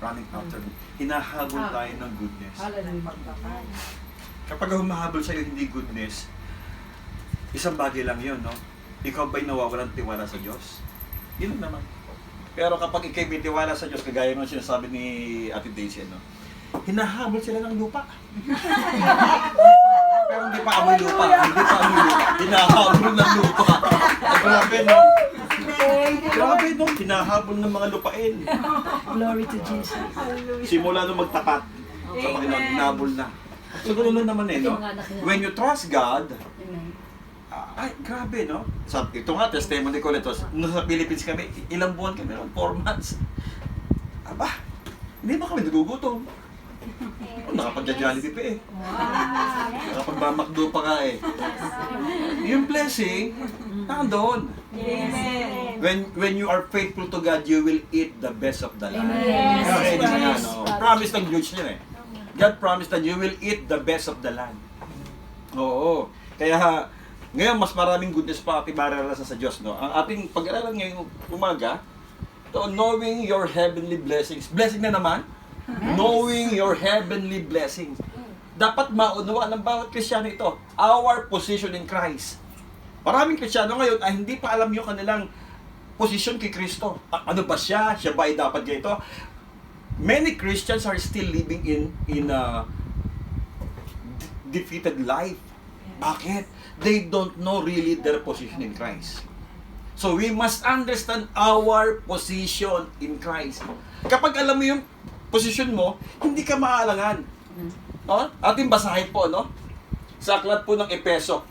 running after me. Hinahabol tayo ng goodness. Hallelujah. Kapag humahabol sa'yo hindi goodness, isang bagay lang yun, no? Ikaw ba'y nawawalan tiwala sa Diyos? Yun naman. Pero kapag ikay may tiwala sa Diyos, kagaya ng sinasabi ni Ate Daisy, no? Hinahabol sila ng lupa. Pero hindi pa amoy lupa. Hindi pa amoy lupa. Hinahabol ng lupa. Grabe, no? Grabe, no? Hinahabol ng mga lupain. Glory to Jesus. Simula nung magtapat sa Panginoon, hinabol na. So, ganoon naman no? When you trust God, Amen. ay, grabe, no? Ito nga, testimony ko nito. Nung sa Philippines kami, ilang buwan kami, 4 months. Aba, hindi ba kami nagugutom? Nakapag-Jollibee pa eh. Nakapag-Mamakdo pa ka eh. Yung blessing, nandoon. When you are faithful to God, you will eat the best of the land. Yes. Okay, Yes. promise ng Diyos niya eh. God promised that you will eat the best of the land. Oo. Kaya, ngayon, mas maraming goodness pa ating mararanasan sa Diyos, no? Ang ating pag-aralan ngayong umaga, to knowing your heavenly blessings. Blessing na naman? Knowing your heavenly blessings. Dapat maunawa ng bawat Kristiyano ito. Our position in Christ. Maraming Kristiyano ngayon ay hindi pa alam yung kanilang position kay Kristo. Ano ba siya? Siya ba ay dapat ganito? Many Christians are still living in a defeated life. Bakit? They don't know really their position in Christ. So we must understand our position in Christ. Kapag alam mo yung posisyon mo, hindi ka maaalangan. No? Ating basahin po, no? Sa aklat po ng Epeso.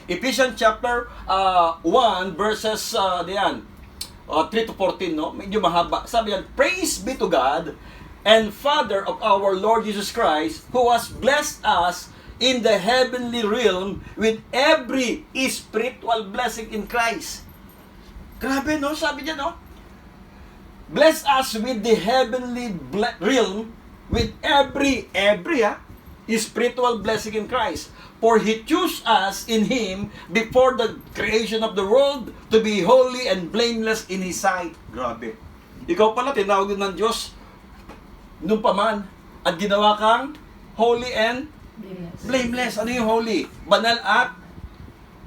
Ephesians chapter 1 verses 3 to 14, no? Medyo mahaba. Sabi yan, praise be to God and Father of our Lord Jesus Christ, who has blessed us in the heavenly realm with every spiritual blessing in Christ. Grabe, no? Sabi niya, no? Bless us with the heavenly realm with every spiritual blessing in Christ. For He chose us in Him before the creation of the world to be holy and blameless in His sight. Grabe. Ikaw pala, tinawag ng Diyos nung paman at ginawa kang holy and blameless. Ano yung holy? Banal at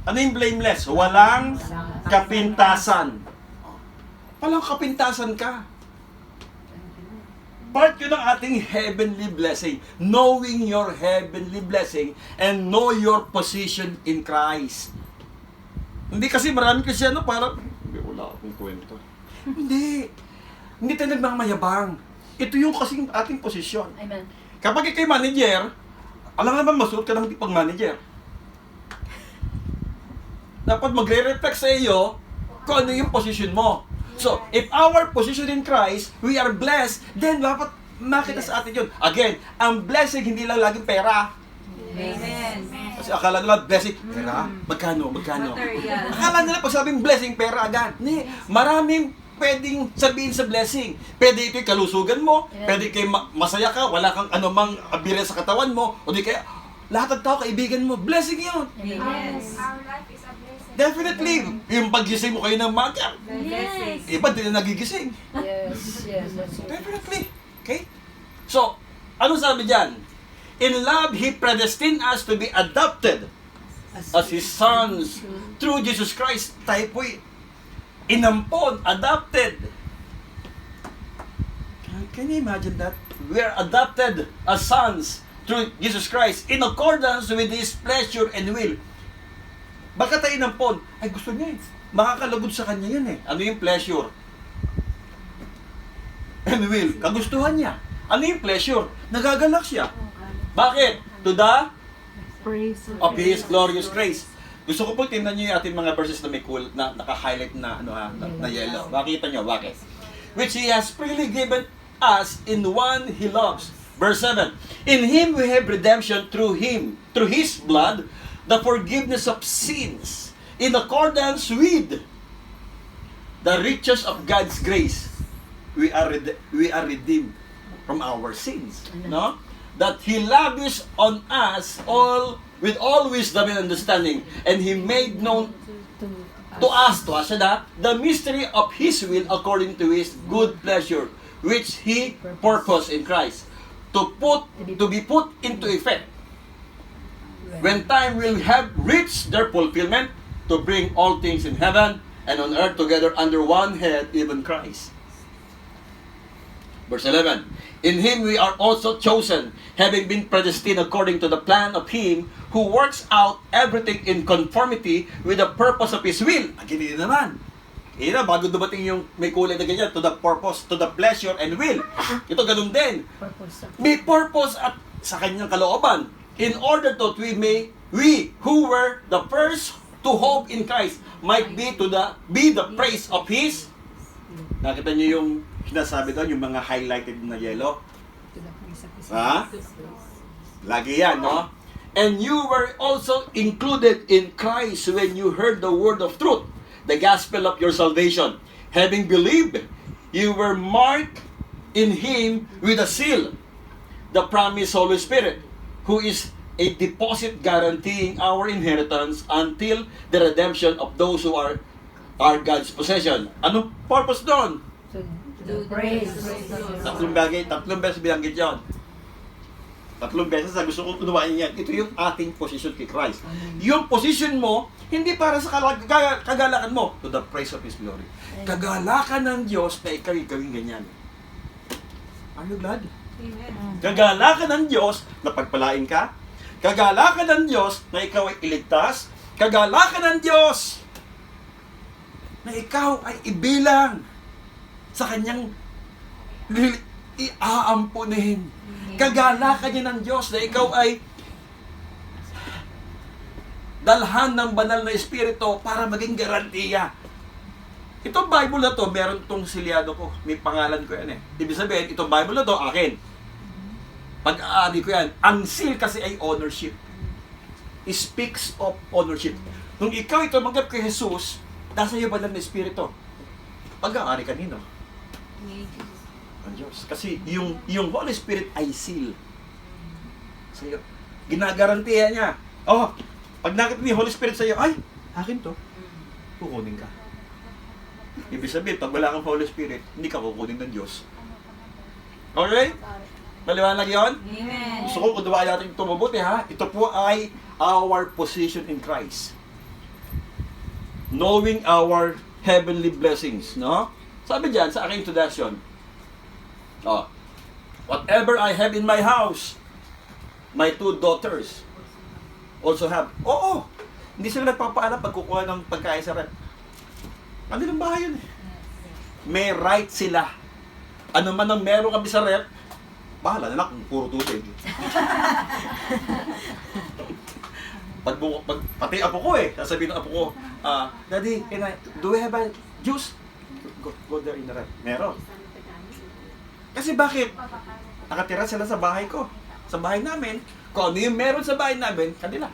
ano yung blameless? Walang kapintasan. Walang kapintasan ka. Part yun ng ating heavenly blessing. Knowing your heavenly blessing and know your position in Christ. Hindi kasi maraming Kristiyano parang, wala akong kwento. Hindi. Hindi tayo nagmamayabang. Ito yung kasing ating posisyon. Amen. Kapag ikay manager, alam naman masuot ka ng pag-manager. Dapat magre-reflect sa iyo kung ano yung position mo. So, if our position in Christ, we are blessed, then dapat makita sa atin yun. Again, ang blessing hindi lang laging pera. Amen. Kasi akala nila blessing, pera? Magkano? Akala nila pag sabing blessing, pera agad. Hindi. Maraming pwedeng sabihin sa blessing. Pwede ito yung kalusugan mo, pwede kayo masaya ka, wala kang anumang abire sa katawan mo, o di kaya lahat ng tao, kaibigan mo, blessing yun. Yes. Our life is a blessing. Definitely. Yung paggising mo kayo ng maga, Yes. iba din na nagigising. Yes. That's it. Definitely. Okay? So, ano sabi dyan? In love, He predestined us to be adopted as His sons through Jesus Christ. Tayo po'y inampon, adopted. Can you imagine that? We are adopted as sons through Jesus Christ in accordance with His pleasure and will. Baka tayo inampon? Ay, gusto niya eh. Makakalugod sa kanya yun eh. Ano yung pleasure? And will. Kagustuhan niya. Ano yung pleasure? Nagagalak siya. Bakit? To the of His glorious grace. Gusto ko po tingnan niyo yung ating mga verses na may cool, na naka-highlight na, na yellow. Makita niyo, bakit? Which He has freely given us in one He loves. Verse 7. In Him we have redemption through Him, through His blood, the forgiveness of sins, in accordance with the riches of God's grace. We are redeemed from our sins. No? That He lavished on us all with all wisdom and understanding, and He made known to us the mystery of His will according to His good pleasure, which He purposed in Christ to be put into effect when time will have reached their fulfillment, to bring all things in heaven and on earth together under one head, even Christ. Verse 11, in Him we are also chosen, having been predestined according to the plan of Him who works out everything in conformity with the purpose of His will. Again, hindi naman. Bago dumating yung may kulay na ganyan, to the purpose, to the pleasure and will. Ito ganun din. Purpose. May purpose at sa kanyang kalooban. In order that we who were the first to hope in Christ might be the praise of His. Nakita niyo yung sinasabi doon, yung mga highlighted na yellow? Ha? Lagi yan, no? And you were also included in Christ when you heard the word of truth, the gospel of your salvation. Having believed, you were marked in Him with a seal, the promised Holy Spirit, who is a deposit guaranteeing our inheritance until the redemption of those who are God's possession. Anong purpose doon? To praise. Tatlong beses binanggit yun. Tatlong beses na gusto kong unawain yan. Ito yung ating position kay Christ. Yung position mo, hindi para sa kagalakan mo, to the praise of His glory. Kagalakan ng Diyos na ikaw gawin ganyan. Are you glad? Amen. Kagalakan ng Diyos na pagpalain ka. Kagalakan ng Diyos na ikaw ay iligtas. Kagalakan ng Diyos na ikaw ay ibilang sa Kanyang iaampunin. Kagalakan niya ng Diyos na ikaw ay dalhan ng banal na Espiritu para maging garantiya. Itong Bible na to, meron itong silyado ko. May pangalan ko yan eh. Ibig sabihin, itong Bible na to, akin. Pag-aari ko yan. Ang seal kasi ay ownership. It speaks of ownership. Nung ikaw ito manggap kay Jesus, nasa iyo banal na Espiritu. Pag-aari kanino? Ang Diyos. Kasi yung Holy Spirit ay seal. Sa iyo. Ginagarantiya niya. Oh, pag nakita ni Holy Spirit sa iyo, ay, akin to. Kukunin ka. Ibig sabihin, pag wala kang Holy Spirit, hindi ka kukunin ng Diyos. Okay? Maliwanag yun? Amen. Gusto ko kuduwain natin ito mabuti ha. Ito po ay our position in Christ. Knowing our heavenly blessings, no? Sabi diyan sa aking introduction, whatever I have in my house, my 2 daughters also have. Oo, hindi sila nagpapaalam pag kukuha ng pagkain sa rep. Ano ng bahay yun eh. May right sila. Ano man ang meron kami sa rep, bahala na lang kung puro tubig. Pati apo ko eh, sasabihin ng apo ko, Daddy, do we have a juice? Go there in the rep. Meron. Kasi bakit? Nakatira sila sa bahay ko. Sa bahay namin, kung ano yung meron sa bahay namin, kanila.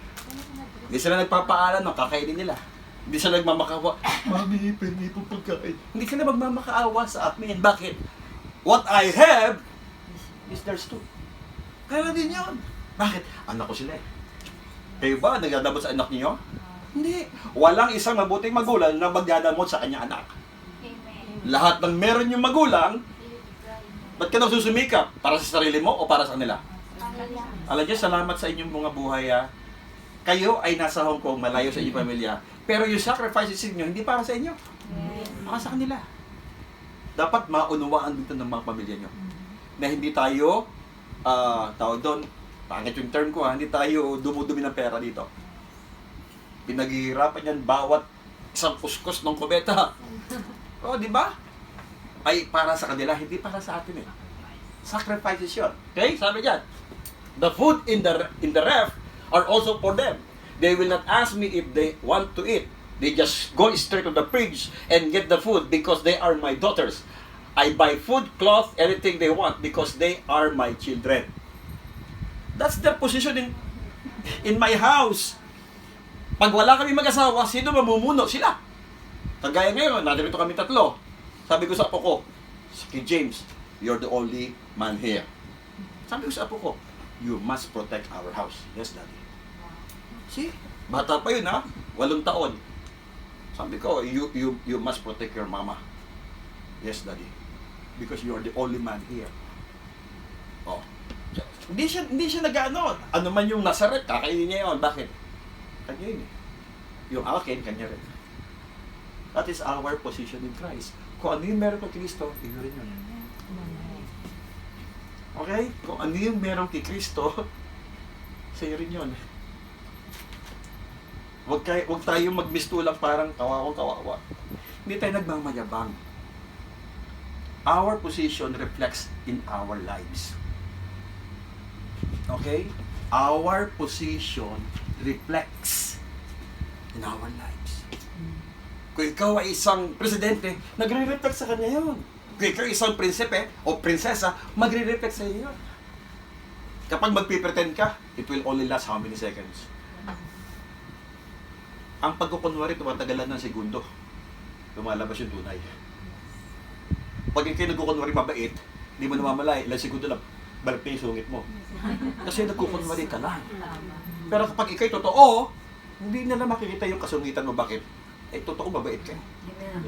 Hindi sila nagpapaalam ng kakainin nila. Hindi sila nagmamakaawa, Mami, pwede po pagkain. Hindi sila magmamakaawa sa amin. Bakit? What I have is theirs too. Kaya din yun. Bakit? Anak ko sila eh. Kayo ba, nagdadamot sa anak niyo? Hindi. Walang isang mabuting magulang na magdadamot sa kanyang anak. Lahat ng meron yung magulang, ba't ka nagsusumikap? Para sa sarili mo o para sa kanila? Alam niyo, salamat sa inyong mga buhay ha. Kayo ay nasa Hong Kong, malayo sa inyong pamilya. Pero yung sacrifices niyo, hindi para sa inyo. Para sa kanila. Dapat maunawaan dito ng mga pamilya niyo. Na hindi tayo, tawag doon, pangit yung term ko ha, hindi tayo dumudumi ng pera dito. Pinaghihirapan yan bawat isang kuskus ng kubeta. O, di ba? Ay para sa kanila, hindi para sa atin eh. Sacrifices yun. Okay? Sabi dyan, the food in the ref are also for them. They will not ask me if they want to eat. They just go straight to the fridge and get the food because they are my daughters. I buy food, cloth, anything they want because they are my children. That's their position in my house. Pag wala kami mag-asawa, sino mamumuno? Sila. Kagaya ngayon, nadirito kami 3. Sabi ko sa apo ko, kay James, you're the only man here. Sabi ko sa apo ko, you must protect our house. Yes, Daddy. See? Bata pa yun ha, 8 taon. Sabi ko, you must protect your mama. Yes, Daddy. because you are the only man here. Oh. Hindi siya nag-ano. Ano man yung Nazaret, kakainin niya yun. Bakit? Kanya yun eh. Yung akin, kanya rin. That is our position in Christ. Kung ano yung meron kay Kristo, yun rin yun. Okay? Kung ano yung meron kay Kristo, sa'yo rin yun. Huwag tayong magmistulang parang kawawang-kawawa. Hindi tayo nagmamayabang. Our position reflects in our lives. Okay? Our position reflects in our lives. Kung ikaw ay isang presidente, nagre-reflect sa kanya yun. Kung ikaw ay isang prinsipe o prinsesa, magre-reflect sa iyo yun. Kapag magpipretend ka, it will only last how many seconds? Ang pagkukunwari, tumatagalan ng segundo. Lumalabas yung tunay. Pag ikaw nagkukunwari mabait, hindi mo namamalay, ilang segundo lang, balik na yung sungit mo. Kasi nagkukunwari ka lang. Pero kapag ikay totoo, hindi nila makikita yung kasungitan mo. Bakit? Eh, totoo, mabait ka.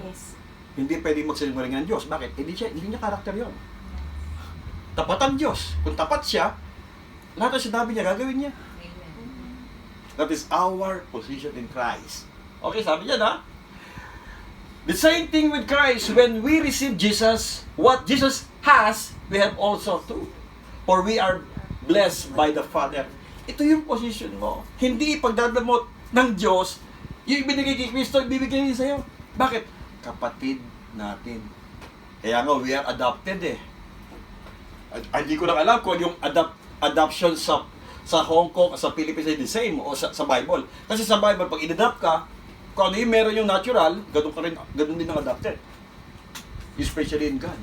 Yes. Hindi pwedeng magsinungaling ng Diyos. Bakit? Hindi niya karakter yon. Tapat ang Diyos. Kung tapat siya, lahat ng sinabi niya, gagawin niya. That is our position in Christ. Okay, sabi niya na, the same thing with Christ. When we receive Jesus, what Jesus has, we have also too. For we are blessed by the Father. Ito yung position mo. Hindi ipagdadamot ng Diyos, yung ibinigay kay Kristo, ibibigay niya sa'yo. Bakit? Kapatid natin. Kaya nga, we are adopted eh. Hindi ko lang alam kung yung adoption sa Hong Kong, sa Philippines ay the same, o sa Bible. Kasi sa Bible, pag in-adopt ka, kung ano yung meron yung natural, ganun din ang adopted. Especially in God.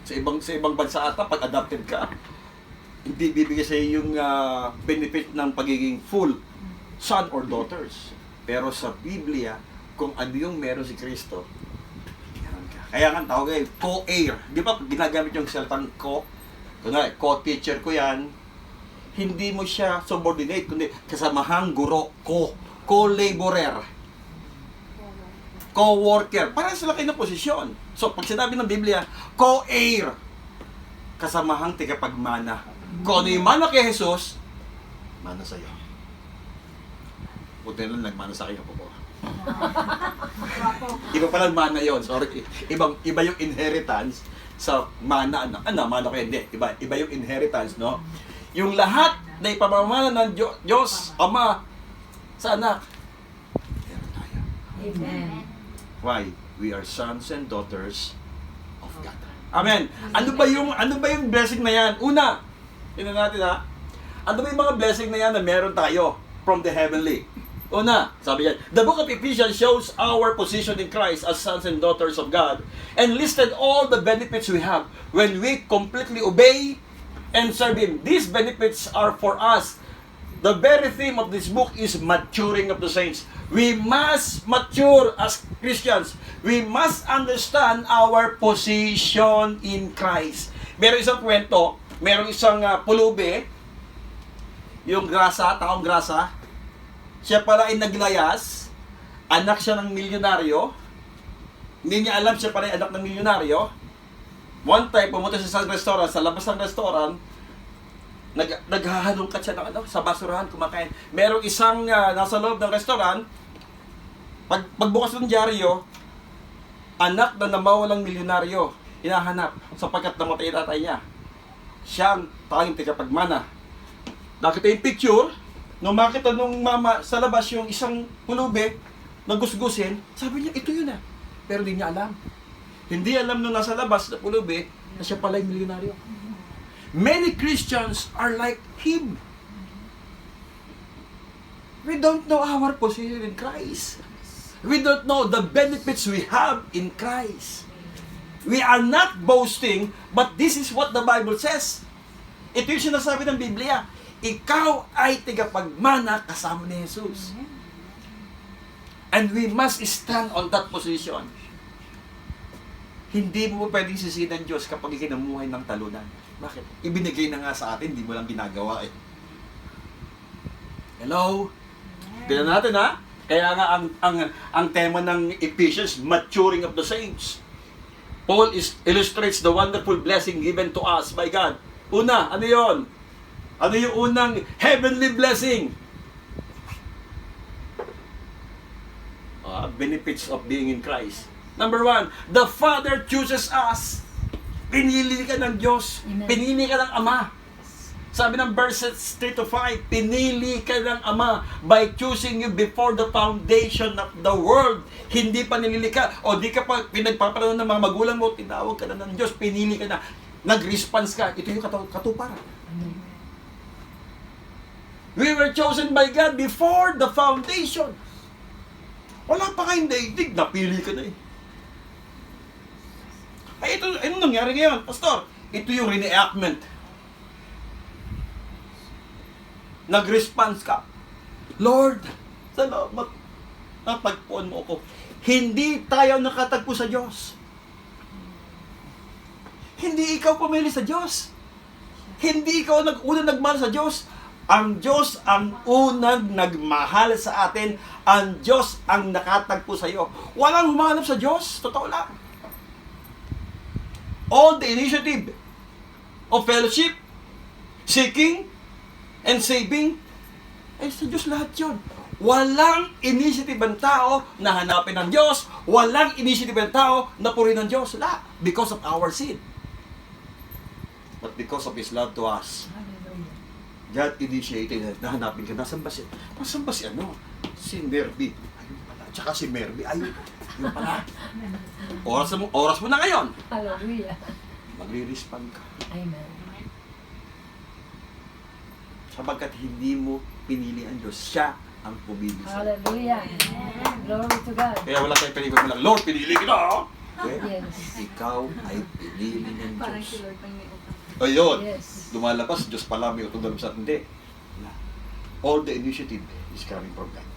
Sa ibang bansa ata, pag adopted ka, hindi bibigay sa yung benefit ng pagiging full son or daughters. Pero sa Biblia, kung ano yung meron si Kristo, meron ka. Kaya nga tawag ay co-heir. Di ba ginagamit yung salitang co? Kunwari, co-teacher ko yan. Hindi mo siya subordinate, kundi kasamahang guro, co-laborer, co-worker. Parang sila kayo ng posisyon. So, pag sinabi ng Biblia, co-heir, kasamahang tigapagmana. Kung ano yung mana kay Jesus, mana sa'yo. Buti lang nagmana sa akin po po. Iba palang mana yon, sorry. Iba yung inheritance sa mana. Mana ko hindi. Iba yung inheritance, no? Yung lahat na ipamamana ng Diyos, Ama, sa anak. Meron tayo. Amen. Why? We are sons and daughters of God. Amen. Ano ba yung blessing na yan? Una, tingnan natin ha. Ano ba yung mga blessing na yan na meron tayo from the heavenly? Una, sabi yan, the book of Ephesians shows our position in Christ as sons and daughters of God and listed all the benefits we have when we completely obey and serve Him. These benefits are for us. The very theme of this book is maturing of the saints. We must mature as Christians. We must understand our position in Christ. Meron isang kwento, meron isang pulubi, yung taong grasa, siya pala ay naglayas, anak siya ng milyonaryo, hindi niya alam siya pala ay anak ng milyonaryo. One time, pumunta siya sa restaurant, sa labas ng restaurant, naghahalongkat siya ng sa basurahan, kumakain. Merong isang nasa loob ng restaurant, pagbukas ng dyaryo, anak na namawalang milyonaryo, hinahanap sapagkat namatay yung tatay niya. Siya ang tanging tagapagmana. Nakita yung picture, nung makita nung mama sa labas yung isang pulubi, nagusgusin, sabi niya, ito yun ah. Pero hindi niya alam. Hindi alam nung nasa labas na pulubi, na siya pala yung milyonaryo. Many Christians are like him. We don't know our position in Christ. We don't know the benefits we have in Christ. We are not boasting, but this is what the Bible says. Ito yung sinasabi ng Biblia. Ikaw ay tigapagmana kasama ni Jesus. And we must stand on that position. Hindi mo pwedeng sisihin ng Diyos kapag ikinamuhay ng talunan. Bakit? Ibinigay na nga sa atin, hindi mo lang ginagawa eh. Hello? Tignan natin ha? Kaya nga ang tema ng Ephesians, maturing of the saints. Paul illustrates the wonderful blessing given to us by God. Una, ano yon? Ano yung unang heavenly blessing? Benefits of being in Christ. Number 1, the Father chooses us. Pinili ka ng Diyos. Amen. Pinili ka ng Ama. Sabi ng verses 3-5, pinili ka ng Ama by choosing you before the foundation of the world. Hindi pa nililika. O di ka pa pinagpaparoon ng mga magulang mo, tinawag ka na ng Diyos, pinili ka na. Nag-response ka. Ito yung katuparan. We were chosen by God before the foundation. Wala pa kayong daigdig, napili ka na eh. Ay, ito, ano nangyari ngayon, Pastor? Ito yung reenactment. Nag-response ka. Lord, salamat. Natagpuan mo ako. Hindi tayo nakatagpo sa Diyos. Hindi ikaw pumili sa Diyos. Hindi ikaw unang nagmahal sa Diyos. Ang Diyos ang unang nagmahal sa atin. Ang Diyos ang nakatagpo sa iyo. Walang humanap sa Diyos. Totoo lang. All the initiative of fellowship, seeking, and saving, ay sa Diyos lahat yun. Walang initiative ng tao na hanapin ng Diyos. Walang initiative ng tao na purihin ng Diyos. Wala. Because of our sin. But because of His love to us, God initiated na hanapin ka. Nasaan ba si ano? Si Merby. Ayun pala. Tsaka si Merby. Ayun. Yun pala. Oras mo na ngayon. Hallelujah. Magre-respond ka. Amen. Sapagkat hindi mo pinili ang Diyos. Siya ang pumili sa iyo. Hallelujah. Glory to God. Kaya wala tayong pelikot mo lang, Lord, pinili kita, ha? Yes. Ikaw ay pinili ng Parang si Diyos. Lord pang may utang. Ayun. Yes. Lumalabas, Diyos pala may utong sa atin. Hindi. Wala. All the initiative is coming from God.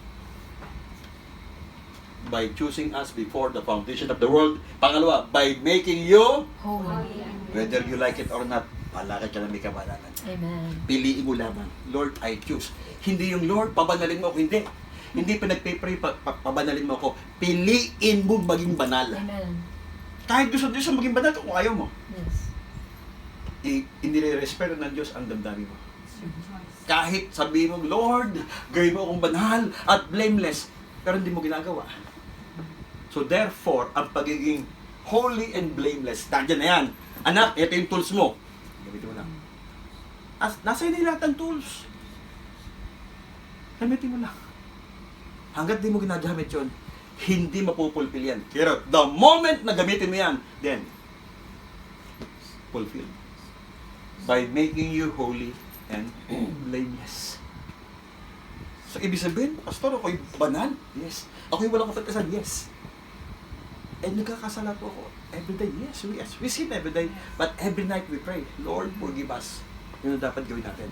By choosing us before the foundation of the world. Pangalawa, by making you, Holy. whether you like it or not, malaki ka na may kabanalan. Amen. Piliin mo lamang, Lord, I choose. Hindi yung Lord, pabanalin mo ako. Hindi. Hindi pinagpipray, pabanalin mo ako. Piliin mo maging banal. Amen. Kahit gusto Diyos ang maging banal kung ayaw mo. Yes. Inire-respeto ng Diyos ang damdamin mo. Kahit sabihin mo, Lord, gawin mo akong banal at blameless, pero hindi mo ginagawa. So therefore, ang pagiging holy and blameless, nandiyan na yan. Anak, ito yung tools mo. Gamitin mo lang. Nasa inyo lahat ng tools. Gamitin mo lang. Hanggat di mo ginagamit yun, hindi mapupulfill yan. Pero the moment na gamitin mo yan, then, fulfill. By making you holy and blameless. So, ibig sabihin, Pastor, ako'y banal? Yes. Ako'y walang kapatasan? Yes. And nagkakasala po ako. Every day, yes. We sin every day. But every night we pray, Lord, forgive us. Yun ang dapat gawin natin.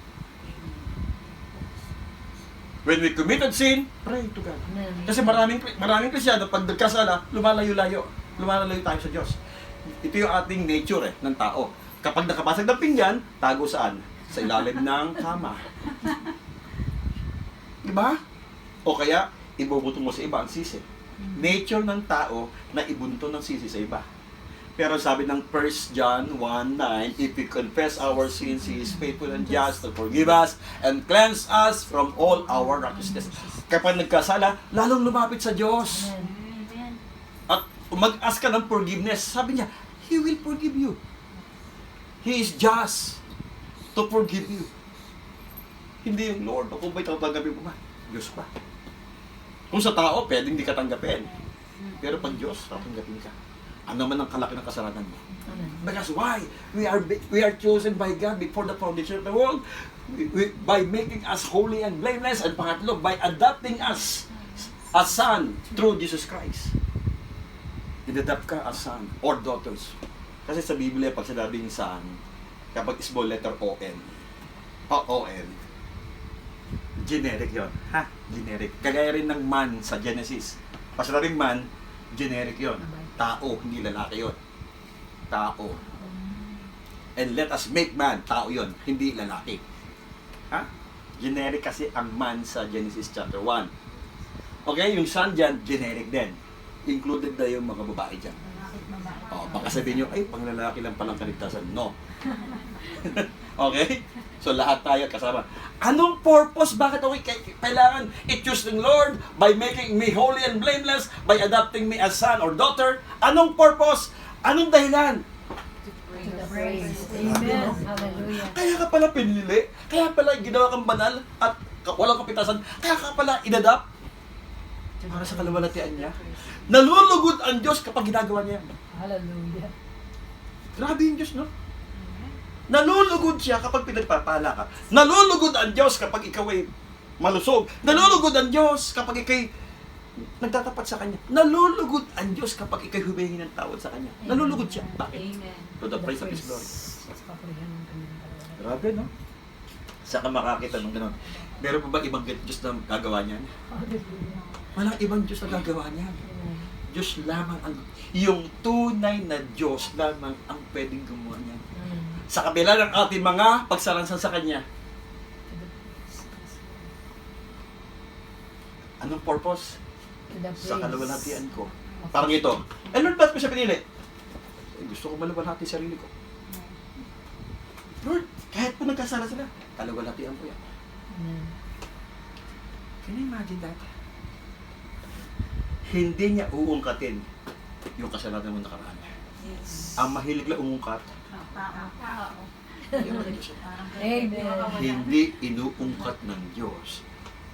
When we committed sin, pray to God. Amen. Kasi maraming Kristyano, pag nagkasala, lumalayo-layo tayo sa Diyos. Ito yung ating nature ng tao. Kapag nakabasag ng pinggan, tago saan? Sa ilalim ng kama. Diba? O kaya, ibubuto mo sa iba ang sisi. Nature ng tao na ibunto ng sisi sa iba. Pero sabi ng 1 John 1:9, if we confess our sins, He is faithful and just to forgive us and cleanse us from all our righteousness. Kapag nagkasala, lalong lumapit sa Diyos. Amen. At mag-ask ka ng forgiveness. Sabi niya, He will forgive you. He is just to forgive you. Hindi yung Lord, kung ba'y tatanggapin mo ba? Diyos ba? Kung sa tao, pwedeng hindi ka tanggapin. Pero pag Diyos, tatanggapin ka. Ano man ang kalaki ng kasalanan mo? Amen. Because why? We are chosen by God before the foundation of the world. By making us holy and blameless. And pangatlo, by adopting us as son through Jesus Christ. Inadopt ka as son or daughters. Kasi sa Biblia, pag sinabing son, kapag small letter O-N, O-O-N, generic yon, ha? Generic. Kagaya rin ng man sa Genesis. Pag sinabing man, generic yon. Tao, hindi lalaki yon. Tao. And let us make man, tao yon, hindi lalaki. Ha? Generic kasi ang man sa Genesis chapter 1. Okay, yung son dyan, generic din. Included na yung mga babae dyan. Baka sabihin nyo, ay, panglalaki lang palang kaligtasan. No. Okay? So, lahat tayo kasama. Anong purpose? Bakit ako kailangan i-choose ng Lord by making me holy and blameless, by adopting me as son or daughter? Anong purpose? Anong dahilan? To the praise. Amen. Hallelujah. Kaya ka pala pinili, kaya pala ginawa kang banal at walang kapitasan, kaya ka pala inadapt para sa kaluwalhatian niya. Nalulugod ang Diyos kapag ginagawa niya. Hallelujah. Grabe yung Diyos, no? Nalulugod siya kapag pinagpapala ka. Nalulugod ang Diyos kapag ikaw ay malusog. Nalulugod ang Diyos kapag ikaw ay nagtatapat sa Kanya. Nalulugod ang Diyos kapag ikaw humingi ng tawad sa Kanya. Nalulugod siya. Bakit? Amen. To the praise of His glory. Papurihan ng kanyang kalooban. Grabe, no? Saan ka makakita ng gano'n? Meron pa ba ibang Diyos na gagawa niyan? Hallelujah. Walang ibang Diyos na gagawa niyan. Amen. Diyos lamang ang... Yung tunay na Diyos lamang ang pwedeng gumawa niyan. Sa kabila ng ating mga pagsalansan sa Kanya. Anong purpose? To the praise. Sa kaluwalhatian ko. Parang ito. Eh, Lord, ba't ko siya pinili? Eh, gusto ko maluwalhati sarili ko. Lord, kahit po nagkasala sila, kaluwalhatian ko yan. Amen. Can you imagine that? Hindi niya uungkatin yung kasalanan mo nakaraan. Yes. Ang mahilig lang umungkat, yan ang Diyos. Amen. Hindi inuungkat ng Diyos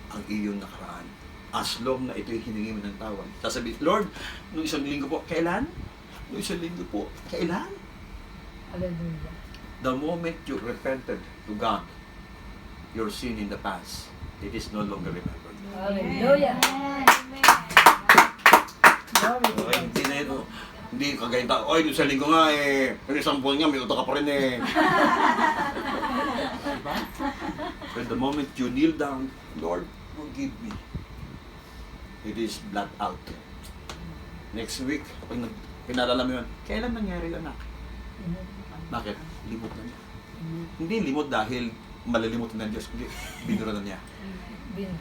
ang iyong nakaraan. As long na ito'y hiningi mo ng tawad. Sasabihin, Lord, nung isang linggo po, kailan? Nung isang linggo po, kailan? Hallelujah. The moment you repented to God, your sin in the past, it is no longer remembered. Hallelujah. Glory to Okay, God. hindi na ito. Hindi kagaya tao, oy, nung isang linggo nga eh, yung isang buwan nga, may utak ka pa rin eh. Diba? But the moment you kneel down, Lord, forgive me. It is blot out. Next week, pag pinalala mo yun, kailan nangyari anak? Amen. Bakit? Limot na niya. Amen. Hindi limot dahil malilimutan ng Diyos, kundi binura na niya. Amen.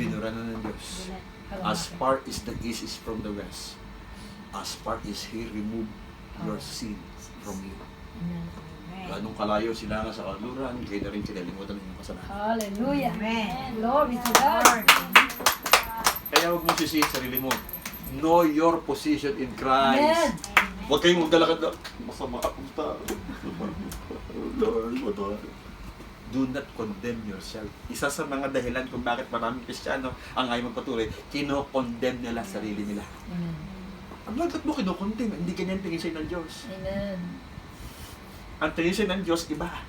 Binura na ng Diyos. As far as the east is from the west, as far as He removed your sin from you. Amen. Ganong kalayo sila nga sa kaluran, kaya na rin kinalimutan ng inyong kasalanan. Hallelujah. Amen. Glory to God. Kaya huwag mong sisihin sarili mo. Know your position in Amen. Christ. Huwag kayong magdalakad na, masama akong tao. Lord, Lord. Do not condemn yourself. Isa sa mga dahilan kung bakit maraming Kristiyano ang ayaw magpatuloy, kino-condemn nila sarili nila. Amen. Ang bakit mo kino-condemn? Hindi ganyan tingin sa'yo ng Diyos. Amen. Ang tingin sa'yo ng Diyos, iba.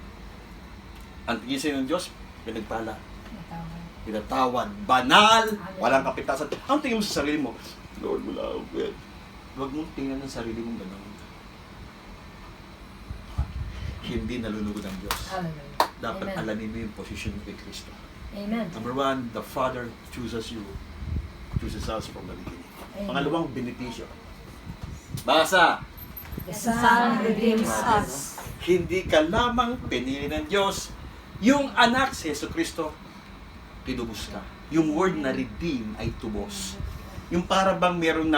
Ang tingin sa'yo ng Diyos, pinagpala. Natawag. Pinatawad, banal, walang kapitasan. Ang tingin mo sa sarili mo, Lord, wala akong pwede. Huwag mong tingnan ng sarili mong gano'n. Hindi nalulugod ang Diyos. Hallelujah. Dapat Amen. alamin mo yung position mo kay Kristo. Amen. Number one, the Father chooses you. Chooses us from the beginning. Amen. Pangalawang, benepisyo. Basa! The Son redeems us. Hindi ka lamang pinili ng Diyos. Yung anak si Yesu Kristo, tinubos ka. Yung word na redeem ay tubos. Yung para bang meron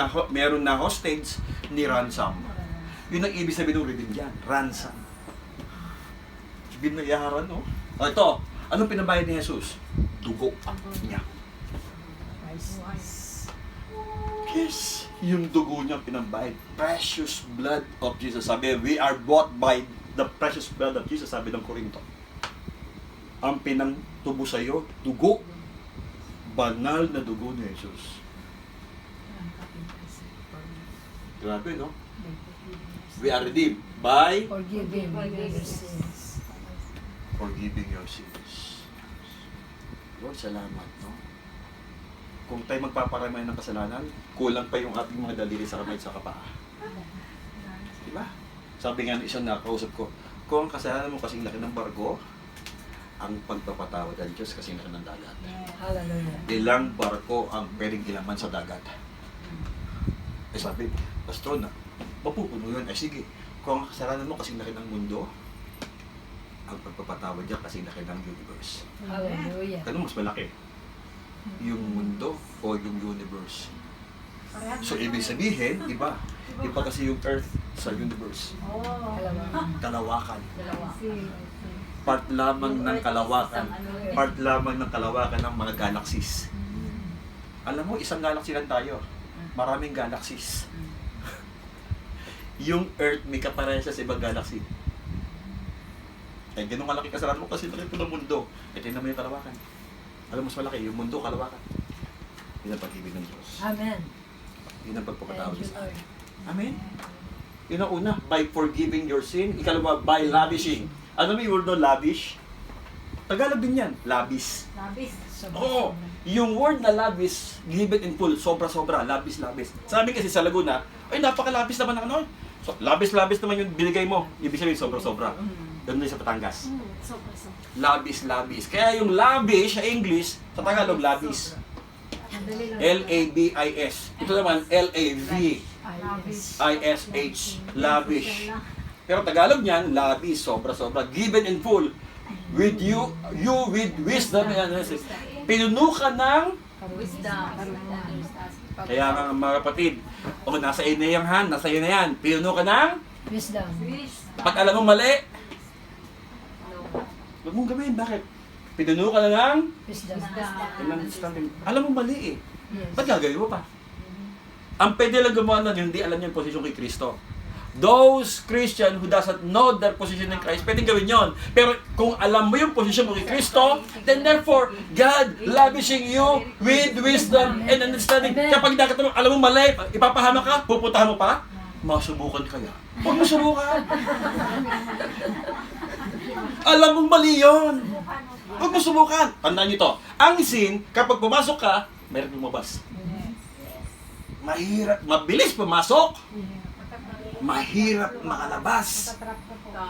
na hostage ni ransom. Yun ang ibig sabihin ng redeem dyan. Ransom. Binayaran, no? O ito, anong pinabayad ni Jesus? Dugo niya. Yes, yung dugo niya pinabayad. Precious blood of Jesus. Sabi, we are bought by the precious blood of Jesus, sabi ng Korinto. Ang pinangtubo sa iyo, dugo. Banal na dugo ni Jesus. Grabe, no? We are redeemed by Forgiving your sins. forgiving your sins. Lord, salamat, no? Kung tayo magpaparamay ng kasalanan, kulang pa yung ating mga daliri sa kamay at sa kapaa. Diba? Sabi nga ng isang nakausap ko, kung ang kasalanan mo kasing laki ng barko, ang pagpapatawad ng Diyos kasing laki ng dagat. Hallelujah. Ilang barko ang pwedeng ilaman sa dagat? Eh sabi, Pastor, na, mapupuno yun. Eh sige, kung ang kasalanan mo kasing laki ng mundo, ang pagpapatawad niya kasing laki ng universe. Hallelujah. Ano mas malaki? Yung mundo o yung universe? So, ibig sabihin, iba. Iba kasi yung earth sa universe. Kalawakan. Kalawakan. Dalawa. Part lamang ng kalawakan. Part lamang ng kalawakan ng mga galaxies. Alam mo, isang galaxy lang tayo. Maraming galaxies. Yung Earth may kaparehas sa ibang galaxy. Eh, ganun kalaki kasalanan mo kasi laki po ng mundo. Eh, tingnan mo yung kalawakan. Alam mo, mas malaki, yung mundo, kalawakan. Yun ang pag-ibig ng Diyos. Amen. Yun ang pagpapatawad Thank you, sa Lord. Amen. Yun ang una, by forgiving your sin. Ikalawa, by lavishing. Ano may word no, lavish? Tagalog din yan, lavish. Oo, yung word na lavish, given in full, sobra-sobra, labis-labis. Sabi kasi sa Laguna, ay napakalabis naman ng ano. So, labis-labis naman yung binigay mo. Ibig sabihin, sobra-sobra. Ganun din sa Batangas. Labis-labis. Kaya yung lavish sa English, sa Tagalog, labis. L-A-B-I-S. Ito naman, L-A-V-I-S-H. Lavish. Pero Tagalog niyan, labis, sobra-sobra. Given in full. With you with wisdom and analysis. Pinuno ka ng... Kaya nga mga kapatid, o nasa iyo na yan, Han, nasa iyo na yan. Pinuno ka ng... Wisdom. Pag alam mo mali, huwag mong gawin. Bakit? Pinuno ka na ng... Wisdom. Understanding. Alam mo mali eh. Yes. Ba't gagawin mo pa? Ang pwede lang gumawa nun, yung hindi alam niya yung posisyon kay Kristo. Those Christian who doesn't know their position in Christ, pwedeng gawin yon. Pero kung alam mo yung posisyon mo kay Kristo, then therefore, God lavishing you with wisdom and understanding. Kapag nakita mo, alam mo mali, ipapahama ka, pupuntahan mo pa, masubukan kaya. Huwag mo subukan. Alam mong mali yun. Huwag mo subukan. Tandaan nyo to. Ang sin, kapag pumasok ka, mayroon lumabas. Mahirap, mabilis pumasok. Mahirap makalabas.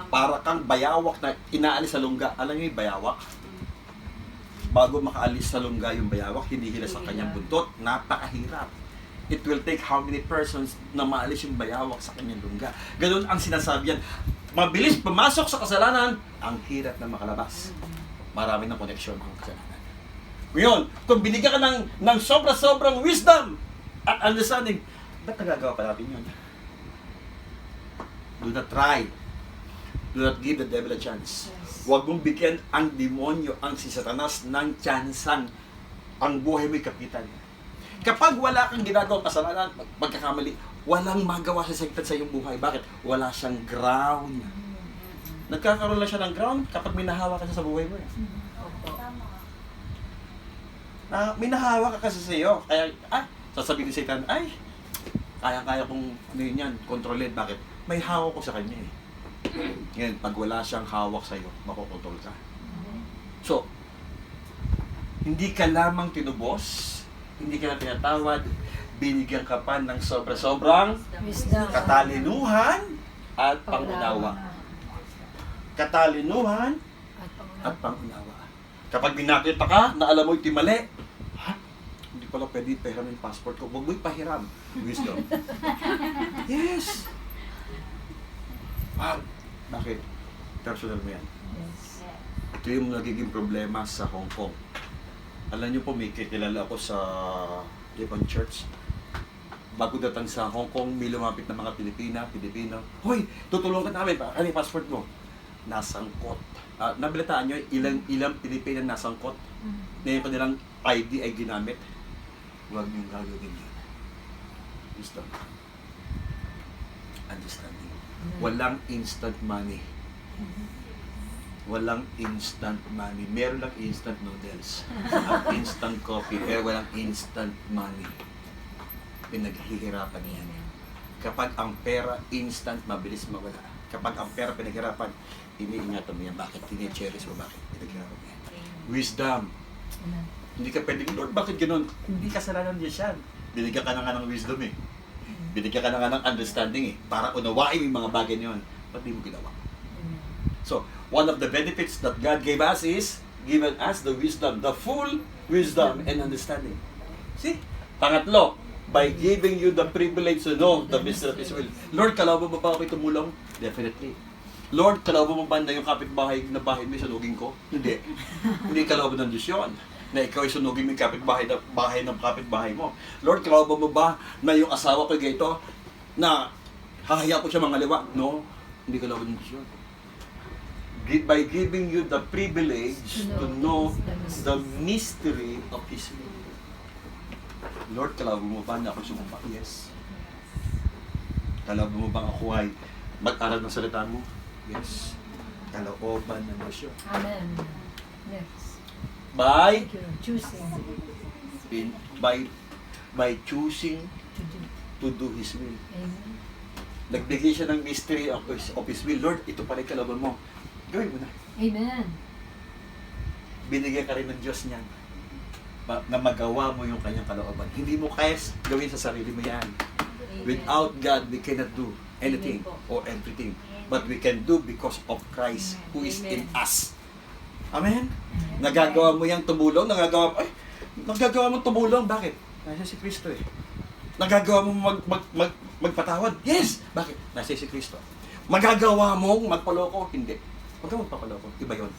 Para kang bayawak na inaalis sa lungga. Alam niyo yung bayawak? Bago makaalis sa lungga yung bayawak, hinihila sa kanyang buntot. Napakahirap. It will take how many persons na maalis yung bayawak sa kanyang lungga. Ganun ang sinasabi yan. Mabilis pumasok sa kasalanan, ang hirap na makalabas. Marami ng koneksyon ang kasalanan. Ngayon, kung binigyan ka ng sobra-sobrang wisdom at understanding, ba't nagagawa pa natin yun? Do not try. Do not give the devil a chance. Huwag mong bigyan ang demonyo, ang si Satanas ng tsansang ang buhay mo'y kapitan. Kapag wala kang ginagawang kasalanan, pagkakamali, walang magawa sa sektan sa iyong buhay. Bakit? Wala siyang ground. Nagkakaroon lang siya ng ground kapag minahawa ka siya sa buhay mo. May nahawa ka kasi sa iyo. Kaya, sasabihin ni Satan, kaya-kaya kong ano yun yan, kontrolin. Bakit? May hawak ko sa kanya eh. Ngayon, pag wala siyang hawak sa iyo, makokontrol ka. So, hindi ka lamang tinubos, hindi ka na tinatawad, binigyan ka pa ng sobra-sobrang Wisdom. katalinuhan at pangunawa. Katalinuhan at pangunawa. Kapag binakita ka na alam mo iti mali, hindi pala pwede pahiram yung passport ko. Huwag mo ipahiram. Wisdom. Yes. Bakit? Personal mo yan. Yes. Ito yung nagiging problema sa Hong Kong. Alam niyo po, may kilala ako sa Japan Church. Bago datang sa Hong Kong, may lumapit na mga Pilipino. Hoy, tutulungan namin pa. Ano yung passport mo? Nasangkot. Nabalitaan nyo, ilang Pilipino nasangkot. Na yung kanilang ID ay ginamit. Huwag niyong gagawin yun. Wisdom. Understanding. Walang instant money. Walang instant money. Meron lang instant noodles. At instant coffee. Pero walang instant money. Pinaghihirapan yan. Kapag ang pera instant, mabilis mawala. Kapag ang pera pinaghirapan, iniingatan mo yan. Bakit? Tine-cherish mo. Bakit? Pinaghirapan mo yan. Wisdom. Hindi ka pwedeng, Lord, bakit ganun? Hindi kasalanan niya siya. Binigyan ka na nga ng wisdom eh. Binigyan ka na nga ng understanding eh. Para unawain yung mga bagay na yun. Ba't di mo ginawa? So, one of the benefits that God gave us is given us the wisdom, the full wisdom and understanding. See? Pangatlo, by giving you the privilege to know the mystery of His will. Lord, kalaban mo ba ako tumulong? Definitely. Lord, kalaban mo ba na yung kapitbahay na bahay mo sunugin ko? Hindi. Hindi kalaban ng Diyos yun. Na ikaw ay sunugin mo yung bahay ng kapitbahay mo. Lord, kalaban mo ba na yung asawa ko ganito na Hahaya ko siya mangaliwa. No, hindi kalooban ng Diyos yun. By giving you the privilege to know the mystery of His will. Lord, kalooban mo ba na ako sumumpa? Yes. Kalooban mo bang ako ay mag-aral ng salita mo? Yes. Kalooban ng Diyos yun. Amen. Yes. By Thank you. Choosing by choosing to do. to do His will. Amen. Nagbigay siya ng mystery of His will. Lord, ito pala yung kalooban mo. Gawin mo na. Amen. Binigyan ka rin ng Diyos niyan na magawa mo yung kanyang kalooban. Hindi mo kaya gawin sa sarili mo yan. Without God, we cannot do anything or everything. But we can do because of Christ who is in us. Amen? Nagagawa mo yung tumulong, nagagawa mo tumulong. Bakit? Nasa si Kristo eh. Nagagawa mo magpatawad? Yes! Bakit? Nasa si Kristo. Magagawa mong magpaloko? Hindi. Huwag kang magpapaloko. Iba yun.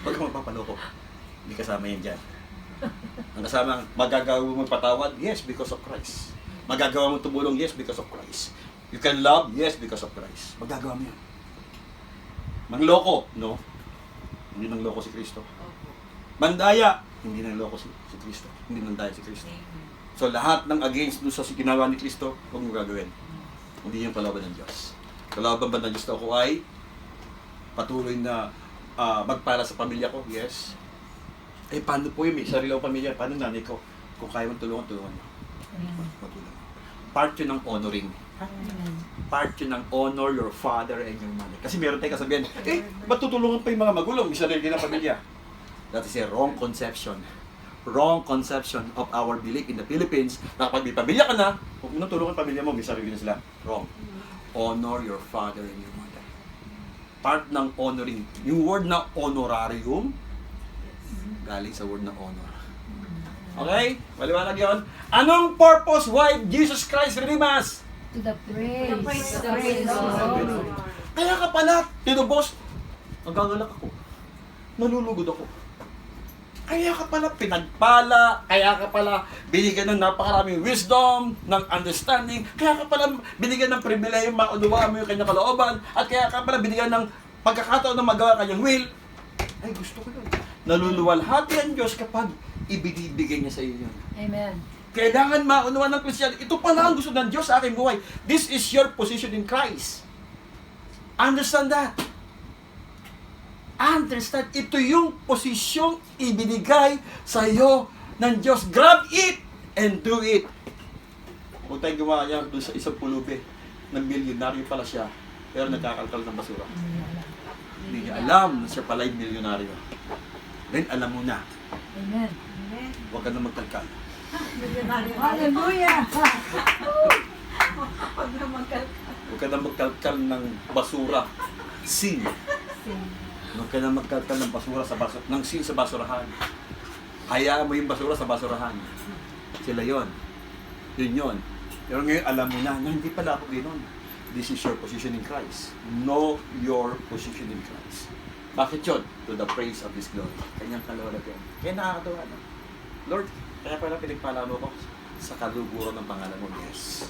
Huwag kang magpapaloko. Hindi kasama yan dyan. Ang kasama, magagawa mo magpatawad? Yes, because of Christ. Magagawa mo tumulong? Yes, because of Christ. You can love? Yes, because of Christ. Magagawa mo yan. Mangloko? No. Hindi nangloko si Kristo. Mandaya? Hindi nangloko si Kristo. Hindi nandaya si Kristo. So lahat ng against doon sa ginawa ni Kristo, huwag mo gagawin. Hindi yung kalooban ng Diyos. Kalooban ba ng Diyos ako ay patuloy na magpala sa pamilya ko? Yes. Eh, paano po yun? May sarili akong pamilya. Paano nanay ko? Kung kaya mong tulungan mo. Matulungan. Part yun ng honoring. Part yun ng honor your father and your mother. Kasi meron tayong kasabihan, ba't tutulungan pa yung mga magulang? May sarili ng pamilya. That is a wrong conception. Wrong conception of our belief in the Philippines na kapag may pamilya ka na, kung tulungan ang pamilya mo, may sarili na sila. Wrong. Honor your father and your mother. Part ng honoring. Yung word na honorarium, galing sa word na honor. Okay? Maliwanag yun. Anong purpose why Jesus Christ redeemed us? To the praise. The praise of the Lord. Kaya ka pala, tinubos, nagagalak ako. Nalulugod ako. Kaya ka pala pinagpala, kaya ka pala binigyan ng napakaraming wisdom, ng understanding, kaya ka pala binigyan ng pribileyo maunawaan mo yung kanyang kalooban, at kaya ka pala binigyan ng pagkakataon na magawa kanyang will. Ay, gusto ko yun. Naluluwalhati ang Diyos kapag ibinibigay niya sa iyo yun. Amen. Kailangan maunawan ng Kristiyan, ito pala ang gusto ng Diyos sa aking buhay. This is your position in Christ. Understand that. Understand, ito yung posisyong ibinigay sa iyo ng Diyos. Grab it and do it. Huwag tayong gumawa niya doon sa isang pulubi na milyonaryo pala siya, pero nagkakalkal ng basura. Hindi niya alam na siya pala yung milyonaryo. Then alam mo na, Amen. huwag ka na magkalkal. Hallelujah. Huwag ka na magkalkal ng basura. Sin. Huwag ka na magkalkal ng basura ng sin sa basurahan. Hayaan mo yung basura sa basurahan. Sila yon. Yun yun. Pero ngayon, alam mo na hindi pala ako gano'n. This is your position in Christ. Know your position in Christ. Bakit yun? To the praise of His glory. Kanyang kalooban yun. Kaya nakakatawa na. Lord, kaya pala pinagpala mo ko sa kaluguran ng pangalan mo. Yes.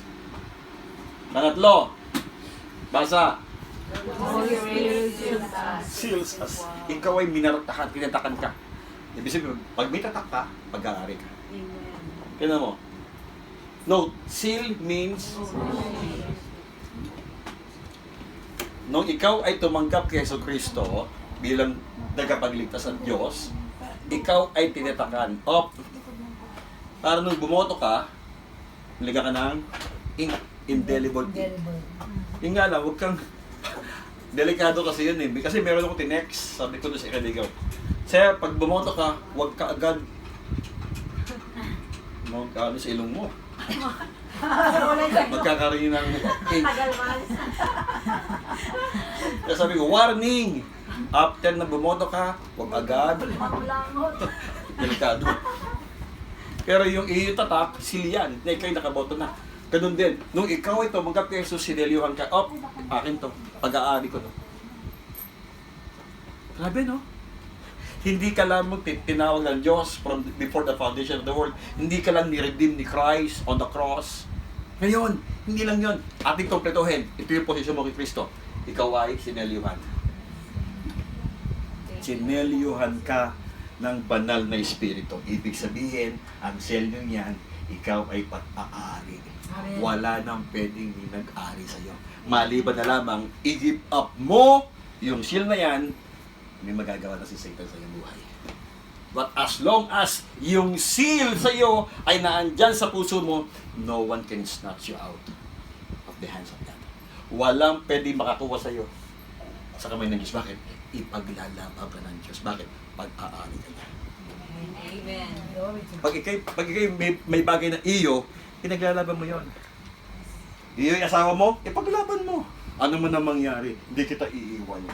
Pangatlo, basa. Holy Spirit Seals us. Ikaw ay minaratakan, tinatakan ka. Ibig sabihin, pag may tatak ka, pag-aari ka. Amen. Kaya mo. Note, seal means nung ikaw ay tumanggap kay Yesu Kristo bilang tagapagligtas ng Diyos, ikaw ay tinatakan. Para nung bumoto ka, nilagyan ka ng indelible ink. Indelible. Yung nga lang, huwag kang delikado kasi yun eh. Kasi meron akong tinext, sabi ko doon sa ikaligaw. Sir, pag bumoto ka, huwag ka agad ano sa ilong mo. Magkakaroon ng ink. Kaya sabi ko, warning! After na bumoto ka, huwag agad. Delikado. Pero yung itatak, silian, na ikaw'y nakaboto na. Ganun din. Nung ikaw ay tumanggap kay Jesus, sinelyuhan ka, akin to. Pag-aari ko to. Grabe, no? Hindi ka lamang tinawag ng Diyos from before the foundation of the world. Hindi ka lang ni-redeem ni Christ on the cross. Ngayon, hindi lang yon. Ating kompletuhin. Ito yung posisyon mo kay Kristo. Ikaw ay sinelyuhan. Sinelyuhan ka ng banal na espiritu. Ibig sabihin, ang selyo niyan, ikaw ay pag-aari. Amen. Wala nang pwedeng nag-ari sa'yo. Maliban na lamang, i-give up mo yung seal na yan, may magagawa na si Satan sa iyong buhay. But as long as yung seal sa iyo ay naandyan sa puso mo, no one can snatch you out of the hands of God. Walang pwedeng makakuha sa iyo sa kamay ng Diyos. Bakit? Ipaglalaban ka ng Diyos. Bakit? Pag-aari ka niya. Amen. Glory to God. Pag ikay may bagay na iyo, pinaglalaban mo yon. Iyo yung asawa mo, ipaglaban mo. Ano man ang mangyari, hindi kita iiwan.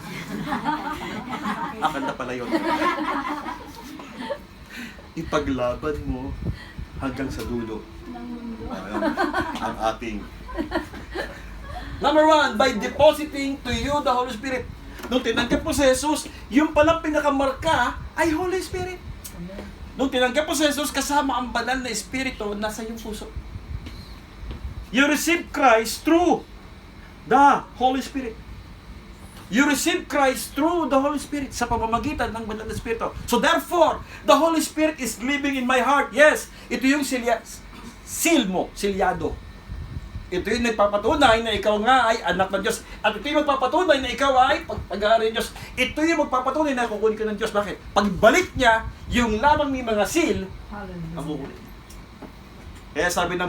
Akan na pala yun. Ipaglaban mo hanggang sa dulo. Ayan, ang ating. Number 1, by depositing to you the Holy Spirit. Nung tinanggap mo si Jesus, yung palang pinakamarka ay Holy Spirit. Nung tinanggap mo si Jesus, kasama ang banal na Espiritu nasa iyong puso. You receive Christ through the Holy Spirit. You receive Christ through the Holy Spirit sa pamamagitan ng banal na Espiritu. So therefore, the Holy Spirit is living in my heart. Yes, ito yung seal mo, silyado. Ito yung nagpapatunay na ikaw nga ay anak ng Diyos. At ito yung magpapatunay na ikaw ay pag-aari ng Diyos. Ito yung magpapatunay na kukunin ka ng Diyos. Bakit? Pagbalik niya, yung lamang may mga seal, Hallelujah. ang kukunin. Kaya sabi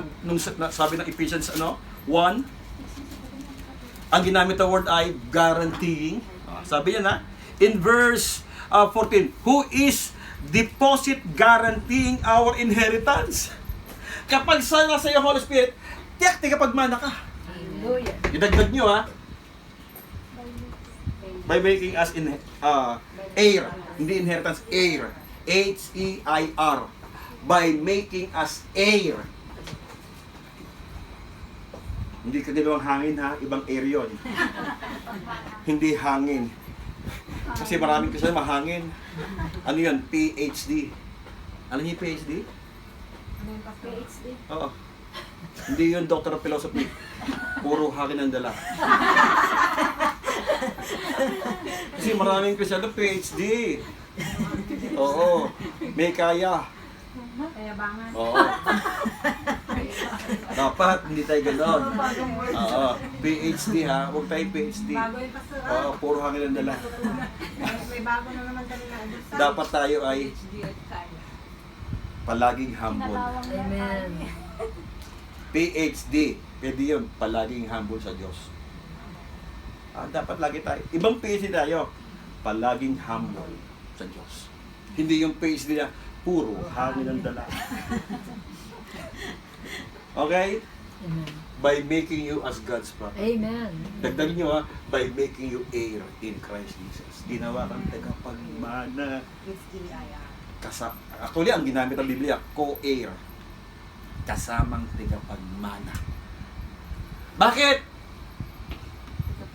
ng Ephesians 1, ang ginamit na word ay guaranteeing. Sabi niya na, in verse 14, who is deposit guaranteeing our inheritance. Kapag sana sa iyo Holy Spirit, tiyak pagmana ka. Hallelujah. Idagdag nyo by making us heir. Hindi inheritance, heir. H-E-I-R. By making us heir. Hindi ka dalawang hangin ibang air yun. Hindi hangin. Kasi maraming kasi mahangin. Ano yun? PhD. Alam niyo yung PhD? PhD. Oo. Hindi yun Doctor of Philosophy. Puro hangin ang dala. Kasi maraming Kristyano PhD. Oo. May kaya. Kayabangan. Oo. Dapat hindi tayo gano'n. Oo. PhD Huwag tayo PhD. Bago yung pastor. Oo, puro hangin ang dala. May bago na naman kanina. Dapat tayo ay palaging humble. Amen. PhD. Pwede yun. Palaging humble sa Diyos. Dapat lagi tayo. Ibang PhD tayo. Palaging humble sa Diyos. Hindi yung PhD na puro hangin ang dala. Okay? Amen. By making you as God's prophet. Amen. Dagdagin nyo by making you heir in Christ Jesus. Ginawa kang tagapagmana. Actually, ang ginamit ng Biblia, co-heir. Kasamang tagapagmana. Bakit?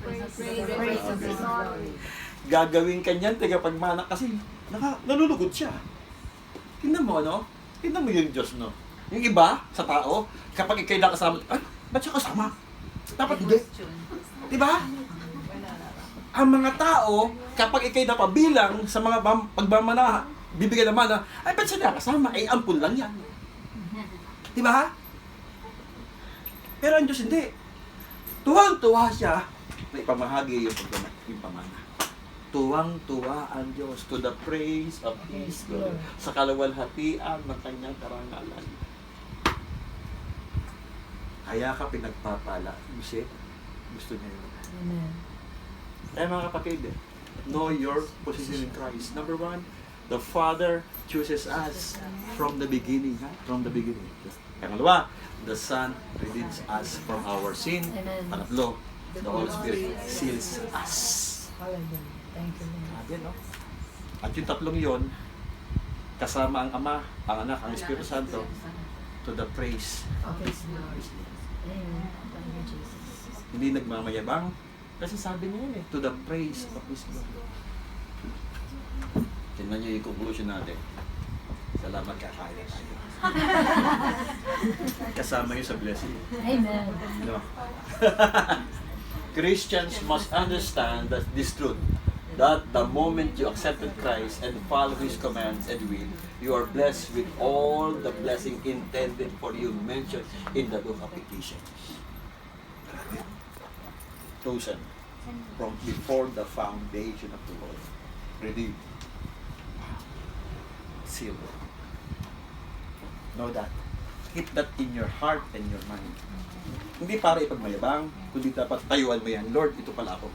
Praise of His glory. Gagawin ka niyan tagapagmana kasi nalulugod siya. Tingnan mo, no? Tingnan mo yung Diyos, no? Yung iba, sa tao, kapag ikay nakasama, ay, ba't siya kasama? Dapat hindi. Diba? Ang mga tao, kapag ikay napabilang sa mga pagmamana, bibigyan naman na, ay, ba't siya nakasama? Ay, ampun lang yan. Diba? Pero ang Diyos hindi. Tuwang-tuwa siya na ipamahagi yung pamana. Tuwang-tuwa ang Diyos to the praise of His glory. Sa kalawalhatian ng kanyang karangalan. Kaya ka pinagpapala. Gusto niya yun. Amen. Kaya mga kapatid, know your position in Christ. Number 1, the Father chooses us from the beginning. From the beginning. Pangalawa, the Son redeems us from our sin. Amen. Pangatlo, the Holy Spirit seals us. Hallelujah. Thank you, Lord. Grabe, no? At yung tatlong yon, kasama ang Ama, ang Anak, ang Espiritu Santo, to the praise of His glory. Amen. Thank you, Jesus. Hindi nagmamayabang. Kasi sabi niya yun to the praise of His glory. Tingnan niyo yung conclusion natin. Salamat, kakain na tayo. Kasama yun sa blessing. Amen. No. Christians must understand that this truth, that the moment you accepted Christ and follow His commands and will, you are blessed with all the blessing intended for you mentioned in the book of Ephesians. Chosen from before the foundation of the world. Redeemed. Sealed. Know that. Keep that in your heart and your mind. Hindi para ipagmayabang, kundi dapat tayuan mo yan. Lord, ito pala ako.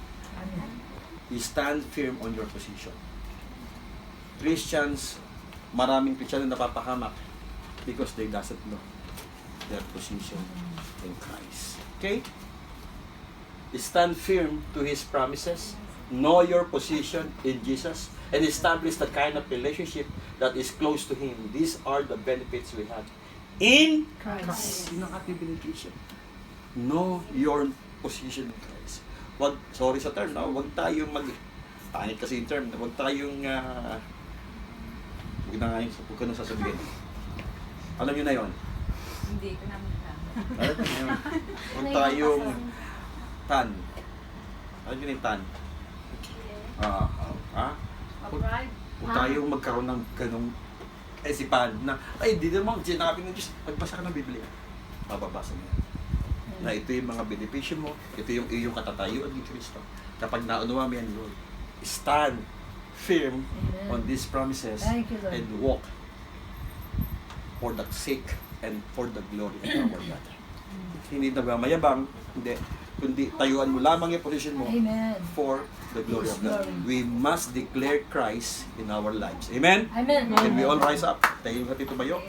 You stand firm on your position. Christians, maraming Christian na napapahamak because they doesn't know their position in Christ. Okay? Stand firm to His promises. Know your position in Jesus and establish the kind of relationship that is close to Him. These are the benefits we have in Christ. Yun ang ating beneficio. Know your position in Christ. Wag, sorry sa term, no? Wag tayong pangit kasi yung term, wag tayong, huwag na nga yun, huwag ka nang sasabihin. Alam nyo na yun. Hindi ko naman Alam nyo yun. Huwag tayong tan. Alam nyo na yung tan? Huwag tayong magkaroon ng ganong isipan na, ay, di naman, sinabi ng Diyos, magbasa ka ng Biblia. Mababasa mo yan. Na ito yung mga benepisyo mo, ito yung iyong katatayuan ni Kristo. Kapag naunawa mo yan, Lord, stand firm on these promises Thank you, Lord. and walk for the sake and for the glory of our God. Hindi nagmamayabang, hindi, kundi tayuan mo lamang yung position mo Amen. for the glory of God. Glory. We must declare Christ in our lives. Amen? Amen. Can we all rise up? Tayo nga titumayo.